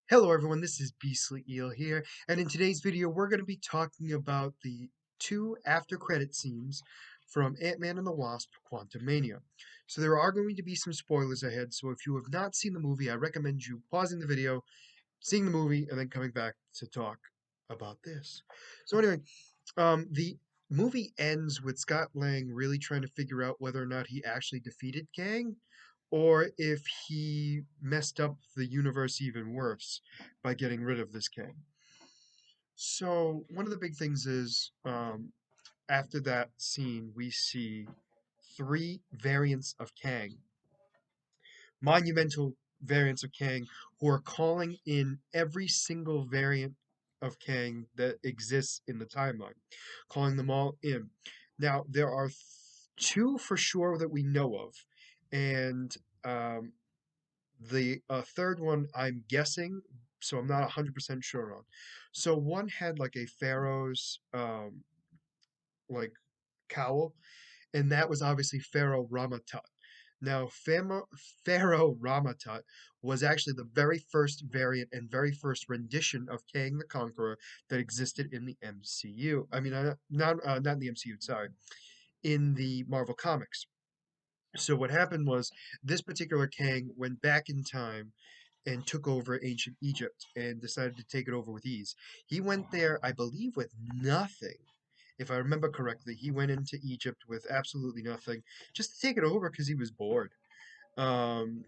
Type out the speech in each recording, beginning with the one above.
Hello everyone, this is Beastly Eel here, and in today's video we're going to be talking about the two after-credit scenes from Ant-Man and the Wasp Quantumania. So there are going to be some spoilers ahead, so if you have not seen the movie, I recommend you pausing the video, seeing the movie, and then coming back to talk about this. So anyway, the movie ends with Scott Lang really trying to figure out whether or not he actually defeated Kang, or if he messed up the universe even worse by getting rid of this Kang. So one of the big things is after that scene, we see three variants of Kang, monumental variants of Kang, who are calling in every single variant of Kang that exists in the timeline, calling them all in. Now, there are two for sure that we know of, and um, the third one I'm guessing, so I'm not 100% sure on. So one had like a pharaoh's like cowl, and that was obviously Pharaoh Ramatut. Now, Pharaoh Ramatut was actually the very first variant and very first rendition of Kang the Conqueror that existed in the MCU. I mean, not in the MCU, sorry, in the Marvel Comics. So what happened was this particular Kang went back in time and took over ancient Egypt and decided to take it over with ease. He went there, I believe, with nothing. If I remember correctly, he went into Egypt with absolutely nothing, just to take it over because he was bored. Um,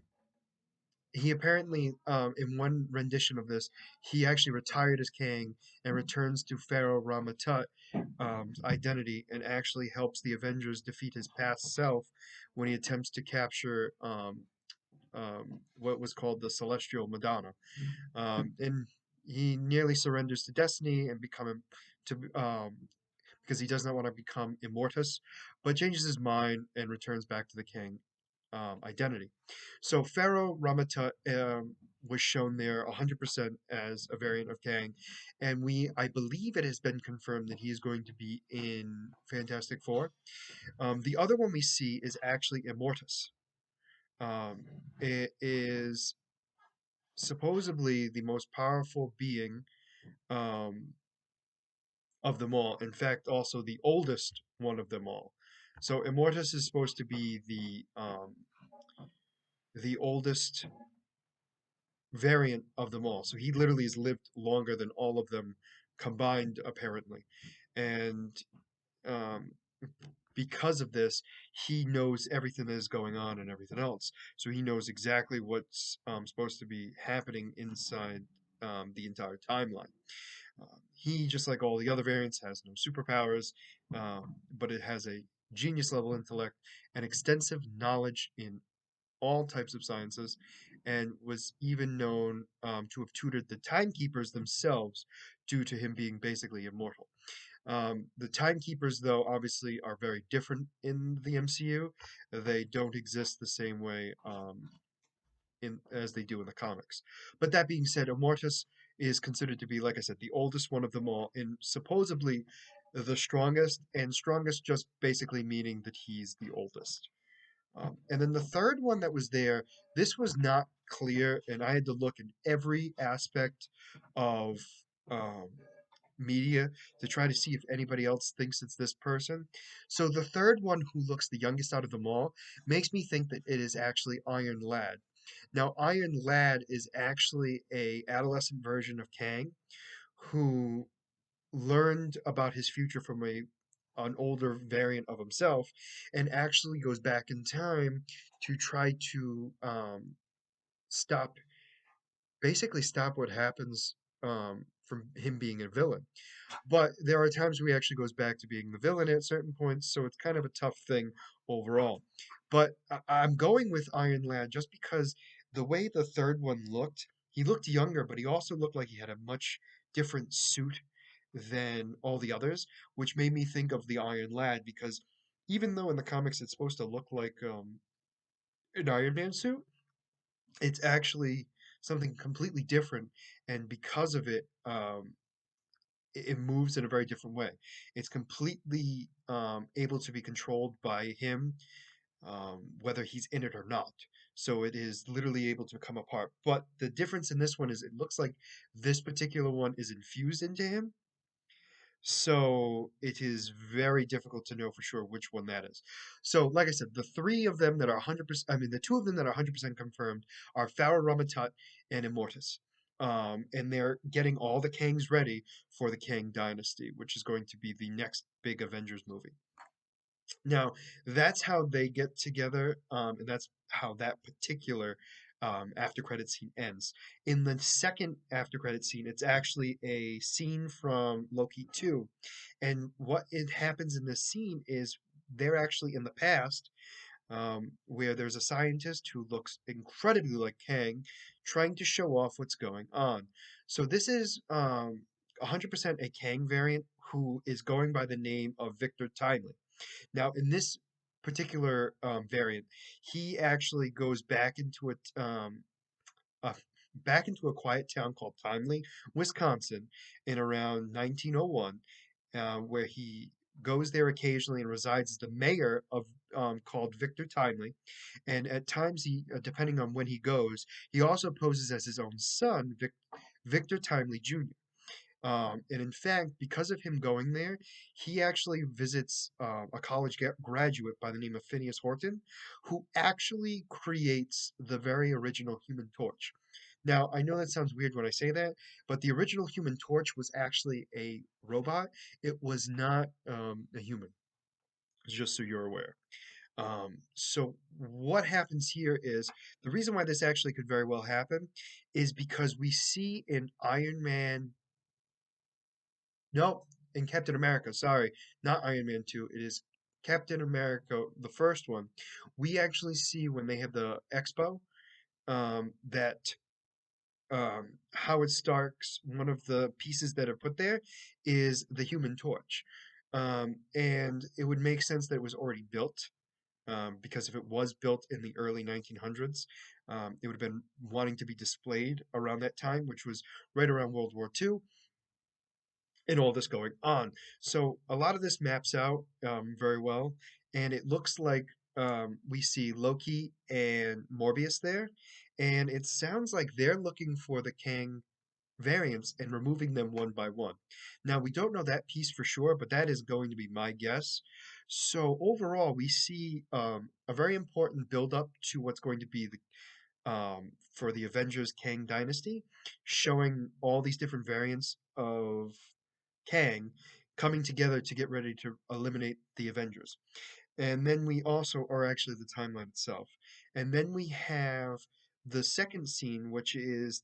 he apparently, in one rendition of this, he actually retired as king and returns to Pharaoh Ramatut identity and actually helps the Avengers defeat his past self when he attempts to capture what was called the Celestial Madonna. And he nearly surrenders to destiny and because he does not want to become Immortus, but changes his mind and returns back to the king identity. So Pharaoh Ramatut was shown there 100% as a variant of Kang, and I believe it has been confirmed that he is going to be in Fantastic Four. The other one we see is actually Immortus. Um, it is supposedly the most powerful being um, of them all. In fact, also the oldest one of them all. So Immortus is supposed to be the oldest variant of them all. So he literally has lived longer than all of them combined, apparently. And um, because of this, he knows everything that is going on and everything else. So he knows exactly what's supposed to be happening inside the entire timeline. He, just like all the other variants, has no superpowers, but it has a genius level intellect and extensive knowledge in all types of sciences, and was even known to have tutored the timekeepers themselves due to him being basically immortal. The timekeepers, though, obviously are very different in the MCU. They don't exist the same way as they do in the comics. But that being said, Immortus is considered to be, like I said, the oldest one of them all, and supposedly the strongest, and strongest just basically meaning that he's the oldest. And then the third one that was there, this was not clear, and I had to look in every aspect of um, media to try to see if anybody else thinks it's this person. So the third one, who looks the youngest out of them all, makes me think that it is actually Iron Lad. Now, Iron Lad is actually a adolescent version of Kang who learned about his future from an older variant of himself and actually goes back in time to try to stop basically stop what happens from him being a villain. But there are times where he actually goes back to being the villain at certain points, so it's kind of a tough thing overall. But I'm going with Iron Lad just because the way the third one looked, he looked younger, but he also looked like he had a much different suit than all the others, which made me think of the Iron Lad because even though in the comics it's supposed to look like an Iron Man suit, it's actually something completely different, and because of it, it moves in a very different way. It's completely able to be controlled by him, whether he's in it or not. So it is literally able to come apart. But the difference in this one is it looks like this particular one is infused into him. So it is very difficult to know for sure which one that is. So, like I said, the three of them that are 100%, I mean, the two of them that are 100% confirmed are Farah Ramatut and Immortus. And they're getting all the Kangs ready for the Kang Dynasty, which is going to be the next big Avengers movie. Now, that's how they get together, and that's how that particular after credit scene ends. In the second after credit scene, it's actually a scene from Loki 2. And what it happens in this scene is they're actually in the past, where there's a scientist who looks incredibly like Kang, trying to show off what's going on. So this is 100% a Kang variant who is going by the name of Victor Timely. Now, in this particular variant, he actually goes uh, back into a quiet town called Timely, Wisconsin, in around 1901, where he goes there occasionally and resides as the mayor of called Victor Timely. And at times, depending on when he goes, he also poses as his own son, Victor Timely Jr. And in fact, because of him going there, he actually visits a college graduate by the name of Phineas Horton, who actually creates the very original Human Torch. Now, I know that sounds weird when I say that, but the original Human Torch was actually a robot. It was not a human, just so you're aware. So what happens here is the reason why this actually could very well happen is because we see in Iron Man. No, in Captain America, sorry, not Iron Man 2. It is Captain America, the first one. We actually see when they have the expo that Howard Stark's one of the pieces that are put there is the Human Torch. And it would make sense that it was already built because if it was built in the early 1900s, it would have been wanting to be displayed around that time, which was right around World War II and all this going on. So a lot of this maps out very well, and it looks like we see Loki and Morbius there, and it sounds like they're looking for the Kang variants and removing them one by one. Now we don't know that piece for sure, but that is going to be my guess. So overall, we see a very important build up to what's going to be for the Avengers Kang Dynasty, showing all these different variants of Kang coming together to get ready to eliminate the Avengers. And then we also are actually the timeline itself. And then we have the second scene, which is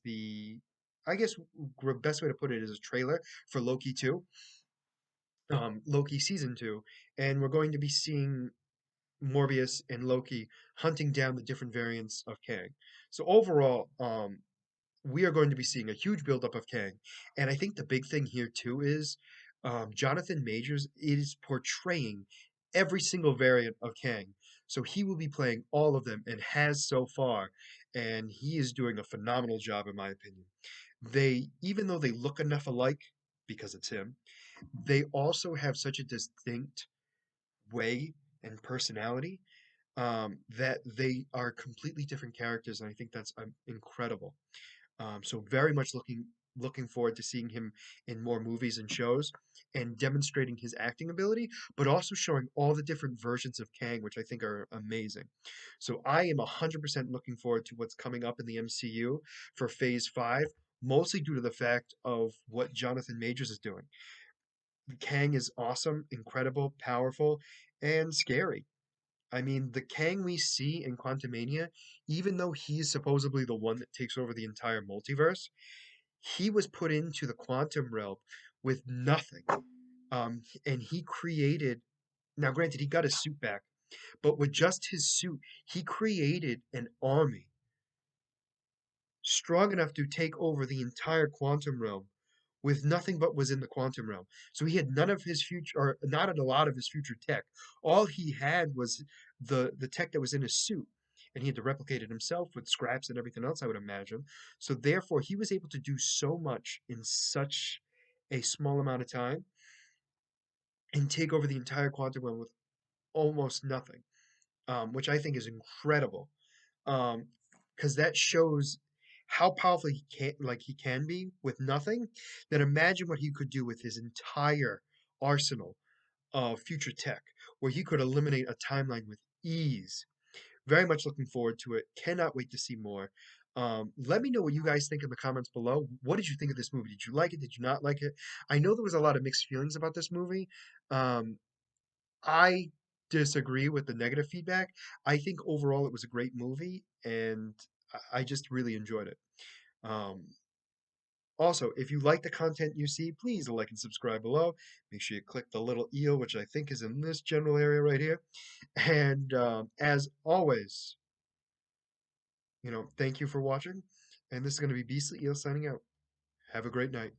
I guess the best way to put it is a trailer for Loki 2, Loki season 2. And we're going to be seeing Morbius and Loki hunting down the different variants of Kang. So overall, we are going to be seeing a huge buildup of Kang. And I think the big thing here too is Jonathan Majors is portraying every single variant of Kang. So he will be playing all of them and has so far. And he is doing a phenomenal job, in my opinion. Even though they look enough alike, because it's him, they also have such a distinct way and personality that they are completely different characters. And I think that's incredible. So very much looking forward to seeing him in more movies and shows and demonstrating his acting ability, but also showing all the different versions of Kang, which I think are amazing. So I am 100% looking forward to what's coming up in the MCU for Phase 5, mostly due to the fact of what Jonathan Majors is doing. Kang is awesome, incredible, powerful, and scary. I mean, the Kang we see in Quantumania, even though he's supposedly the one that takes over the entire multiverse, he was put into the quantum realm with nothing. And he created, now granted, he got his suit back, but with just his suit, he created an army strong enough to take over the entire quantum realm with nothing but was in the quantum realm. So he had none of his future, or not a lot of his future tech. All he had was the tech that was in his suit, and he had to replicate it himself with scraps and everything else, I would imagine. So therefore, he was able to do so much in such a small amount of time and take over the entire quantum realm with almost nothing, which I think is incredible. um, because that shows how powerful he can be with nothing. Then imagine what he could do with his entire arsenal of future tech, where he could eliminate a timeline with ease. Very much looking forward to it. Cannot wait to see more. Let me know what you guys think in the comments below. What did you think of this movie? Did you like it? Did you not like it? I know there was a lot of mixed feelings about this movie. Um, I disagree with the negative feedback. I think overall it was a great movie, and I just really enjoyed it. Um, Also, if you like the content you see, please like and subscribe below. Make sure you click the little eel, which I think is in this general area right here. And as always, thank you for watching. And this is going to be Beastly Eel signing out. Have a great night.